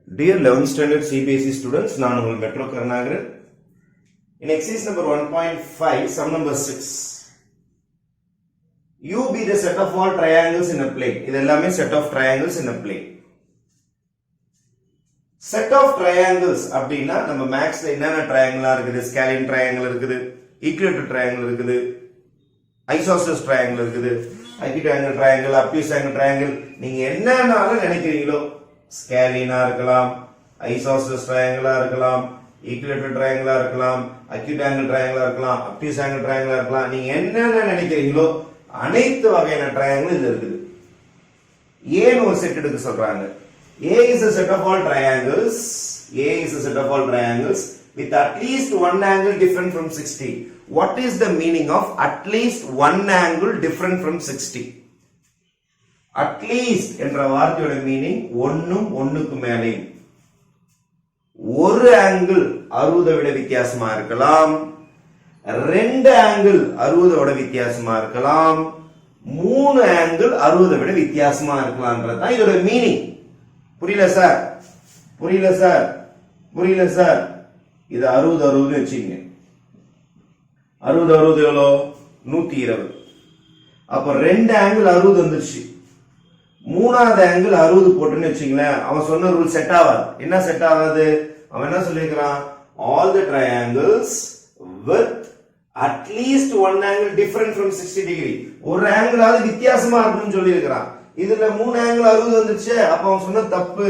Dear 11th standard CBSE students, நான் உங்கள் metro Karunakaran. In exercise number 1.5, sum number 6. U be the set of all triangles in a plane. இது எல்லாமே set of triangles in a plane. Set of triangles அப்படின்னா நம்ம மேக்ஸ்ல என்னென்ன triangle இருக்குது, scalene triangle இருக்குது, equilateral triangle இருக்குது, isosceles triangle இருக்குது, equiangle triangle, obtuse angle triangle, நீங்க என்னன்னாலும் நினைக்கிறீங்களோ ஸ்கேலினா இருக்கலாம், ஐசோசெலஸ் ட்ரையாங்கிளா இருக்கலாம், ஈக்குவேட்டர் ட்ரையாங்கிளா இருக்கலாம், அக்யூட் ஆங்கிள் ட்ரையாங்கிளா இருக்கலாம், அப்டியூஸ் ஆங்கிள் ட்ரையாங்கிளா இருக்கலாம். நீங்க என்னென்ன நினைக்கிறீங்களோ அனைத்து வகையான ட்ரையாங்கிள் இதுல இருக்குது. ஏன்னு ஒரு செட் எடுக்க சொல்றாங்க. A is a set of all triangles. A is a set of all triangles with at least one angle different from 60. What is the meaning of at least one angle different from 60? At least என்ற வார்த்தையோட meaning ஒன்னும் ஒன்னுக்கு மேலே. ஒரு angle 60 விட வித்தியாசமா இருக்கலாம், ரெண்டு ஆங்கிள் 60 விட வித்தியாசமா இருக்கலாம், மூணு ஆங்கிள் 60 விட வித்தியாசமா இருக்கலாம்ன்றதுதான் இதோட மீனிங். புரியல சார்? புரியல சார்? புரியல சார்? இது 60 60 வச்சுங்க. 60 60 எவ்வளோ? 120. அப்ப ரெண்டு ஆங்கிள் 60 வந்துருச்சு, மூணாவது ஆங்கிள் 60 போட்டுன்னு வச்சுங்களேன். அவன் சொன்ன ரூல் செட் ஆகாது. என்ன செட் ஆகாது? அவன் என்ன சொல்லிருக்கிறான்? all the triangles with at least one angle different from 60 degree. ஒரு ஆங்கிள் ஆவது வித்தியாசமா இருக்குன்னு சொல்லி இருக்கிறான். இதுல மூணு ஆங்கிள் 60 வந்துச்சு. அப்ப அவன் சொன்ன தப்பு.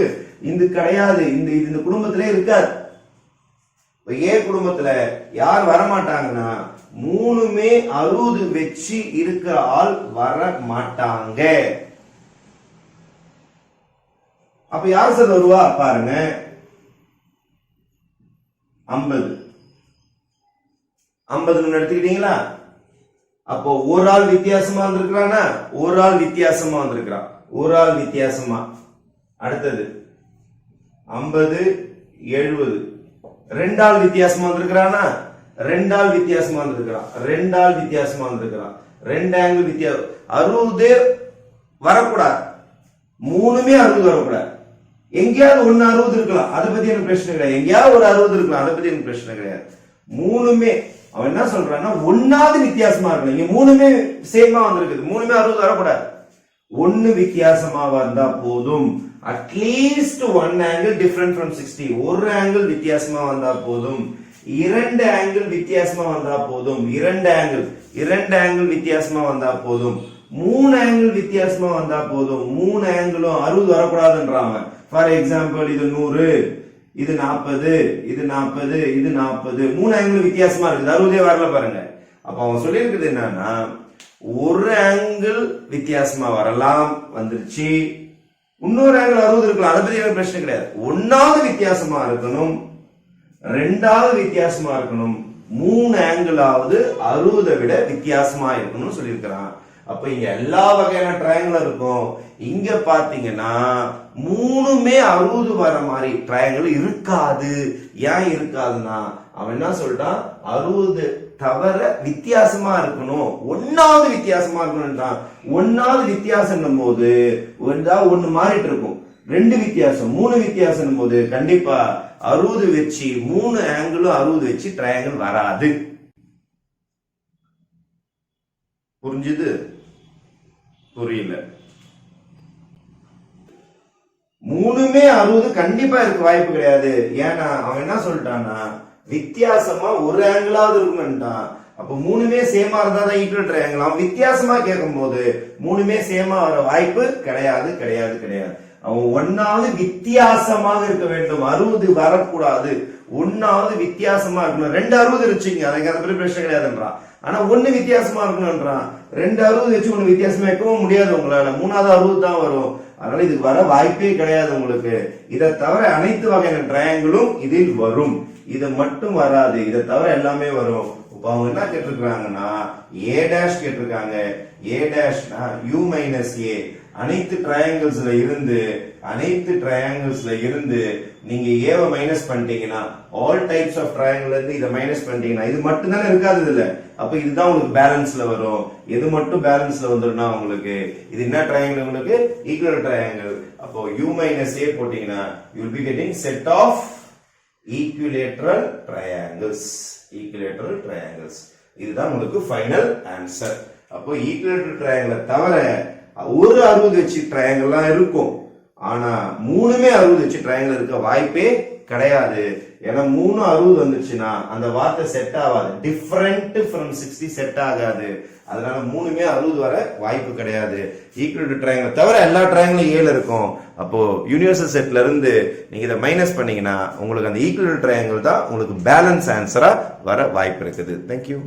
இது கிடையாது, இந்த குடும்பத்திலே இருக்காது. ஏ குடும்பத்துல யார் வரமாட்டாங்கன்னா மூணுமே 60 வச்சு இருக்க ஆள் வர மாட்டாங்க. அப்ப யார் சார் வருவா பாருங்க? 50 50 எடுத்துக்கிட்டீங்களா? அப்போ ஒரு ஆள் வித்தியாசமா வந்திருக்கிறானா? ஒரு ஆள் வித்தியாசமா வந்திருக்கிறான். ஒரு ஆள் வித்தியாசமா. அடுத்தது 50 70. ரெண்டு ஆள் வித்தியாசமா வந்திருக்கிறானா? ரெண்டு ஆள் வித்தியாசமா வந்திருக்கிறான். ரெண்டு ஆள் வித்தியாசமா வந்திருக்கிறான். ரெண்டு ஆங்கிள் வித்தியாசம். 60 வரக்கூடாது, மூணுமே 60 வரக்கூடாது. எங்கேயாவது ஒன்னு 60 இருக்கலாம், அதை பத்தி எனக்கு பிரச்சனை கிடையாது. எங்கேயாவது ஒரு 60 இருக்கலாம், அதை பத்தி எனக்கு பிரச்சனை கிடையாது. மூணுமே அவன் என்ன சொல்றான்னா ஒன்னாவது வித்தியாசமா இருக்கணும். இங்க மூணுமே சேமா வந்திருக்குது, மூணுமே 60 வரக்கூடாது. ஒன்னு வித்தியாசமா வந்தா போதும். At least one angle different from 60. ஒரு ஆங்கிள் வித்தியாசமா வந்தா போதும். இரண்டு ஆங்கிள் வித்தியாசமா வந்தா போதும். இரண்டு ஆங்கிள் வித்தியாசமா வந்தா போதும். மூணு ஆங்கிள் வித்தியாசமா வந்தா போதும். மூணு ஆங்கிளும் 60 வரக்கூடாதுன்றாங்க. ஃபார் எக்ஸாம்பிள் இது 100, இது 40, இது 40, இது 40. மூணு ஆங்கிள் வித்தியாசமா இருக்குது, 60 வரல பாருங்க. அப்ப அவன் சொல்லி இருக்குது என்னன்னா ஒரு ஆங்கிள் வித்தியாசமா வரலாம், வந்துருச்சு. இன்னொரு ஆங்கிள் 60 இருக்கலாம், அதை பத்தி எனக்கு பிரச்சனை கிடையாது. ஒன்னாவது வித்தியாசமா இருக்கணும், ரெண்டாவது வித்தியாசமா இருக்கணும், மூணு ஆங்கிளாவது 60 விட வித்தியாசமா இருக்கணும்னு சொல்லியிருக்கிறான். அப்ப இங்க எல்லா வகையான ட்ரையாங்கிள் இருக்கும். இங்க பாத்தீங்கன்னா மூணுமே 60 வர மாதிரி ட்ரையாங்கிள் இருக்காது. ஏன் இருக்காதுன்னா அவன் என்ன சொல்றான்? 60 தவிர வித்தியாசமா இருக்கணும், ஒன்னாவது வித்தியாசமா இருக்கணும். ஒன்னாவது வித்தியாசம் போது ஒன்னு மாறிட்டு இருக்கும். ரெண்டு வித்தியாசம், மூணு வித்தியாசம் போது கண்டிப்பா 60 வச்சு மூணு ஆங்கிளும் 60 வச்சு ட்ரையாங்கிள் வராது. புரிஞ்சுது? புரியல? மூணுமே 60 கண்டிப்பா இருக்க வாய்ப்பு கிடையாது. ஏன்னா அவன் என்ன சொல்லிட்டான்னா வித்தியாசமா ஒரு ஆங்கிளாவது இருக்குன்னுட்டான். அப்ப மூணுமே சேமா இருந்தாதான் ஈக்குவல் ட்ரையாங்கிள். அவன் வித்தியாசமா கேட்கும் போது மூணுமே சேமா வர வாய்ப்பு கிடையாது கிடையாது கிடையாது. அவன் ஒன்னாவது வித்தியாசமாக இருக்க வேண்டும், 60 வரக்கூடாது. ஒன்னாவது வித்தியாசமா இருக்கணும். ரெண்டு 60 இருச்சுங்க, அதுக்கு அதை பத்தி பிரச்சனை கிடையாதுன்றான். ஆனா ஒண்ணு வித்தியாசமா இருக்கணும்ன்றான். ரெண்டு 60 வச்சு ஒண்ணு வித்தியாசமா வைக்கவும் முடியாது உங்களால. மூணாவது 60 தான் வரும். அதனால இதுக்கு வர வாய்ப்பே கிடையாது உங்களுக்கு. இதை தவிர அனைத்து வகையான ட்ரையாங்கிளும் இதில் வரும், இது மட்டும் வராது. இதை தவிர எல்லாமே வரும். இப்ப அவங்க என்ன கேட்டிருக்காங்கன்னா a டேஷ் கேட்டிருக்காங்க. a டேஷ்னா u minus a. அனைத்து ட்ரையாங்கிள்ஸ்ல இருந்து அனைத்து ட்ரையாங்கிள்ஸ்ல இருந்து நீங்க ஏவை மைனஸ் பண்ணிட்டீங்கன்னா ஆல் டைப்ஸ் ஆஃப் ட்ரையாங்கிள் இருந்து இதை மைனஸ் பண்ணிட்டீங்கன்னா இது மட்டும் தானே இருக்காது இதுல. அப்ப இதுதான் உங்களுக்கு பேலன்ஸ்ல வரும். எது மட்டும் பேலன்ஸ்ல வந்துருன்னா உங்களுக்கு இது என்ன ட்ரையாங்கிள்? உங்களுக்கு ஈக்குவல் ட்ரையாங்கிள். அப்போ u மைனஸ் a போட்டீங்கன்னா you will be getting set of equilateral triangles. equilateral triangles. இதுதான் உங்களுக்கு ஃபைனல் ஆன்சர். அப்போ ஈக்குவலேட்டரல் ட்ரையாங்கிளை தவிர ஒரு 60 வச்சு ட்ரையாங்கிள்லாம் இருக்கும். ஆனா மூணுமே 60 வச்சு ட்ரையாங்கிள் இருக்க வாய்ப்பே கிடையாது. ஏன்னா 3 60 வந்துச்சுன்னா அந்த வார்த்தை செட் ஆகாது. டிஃபரெண்ட் ஃப்ரம் 60 செட் ஆகாது. அதனால மூணுமே 60 வர வாய்ப்பு கிடையாது. ஈக்குவல் ட்ரையாங்கிள் தவிர எல்லா ட்ரையாங்கிளும் 7 இருக்கும். அப்போ யூனிவர்சல் செட்ல இருந்து நீங்க இதை மைனஸ் பண்ணீங்கன்னா உங்களுக்கு அந்த ஈக்குவல் ட்ரையாங்கிள் தான் உங்களுக்கு பேலன்ஸ் ஆன்சரா வர வாய்ப்பு இருக்குது. தேங்க்யூ.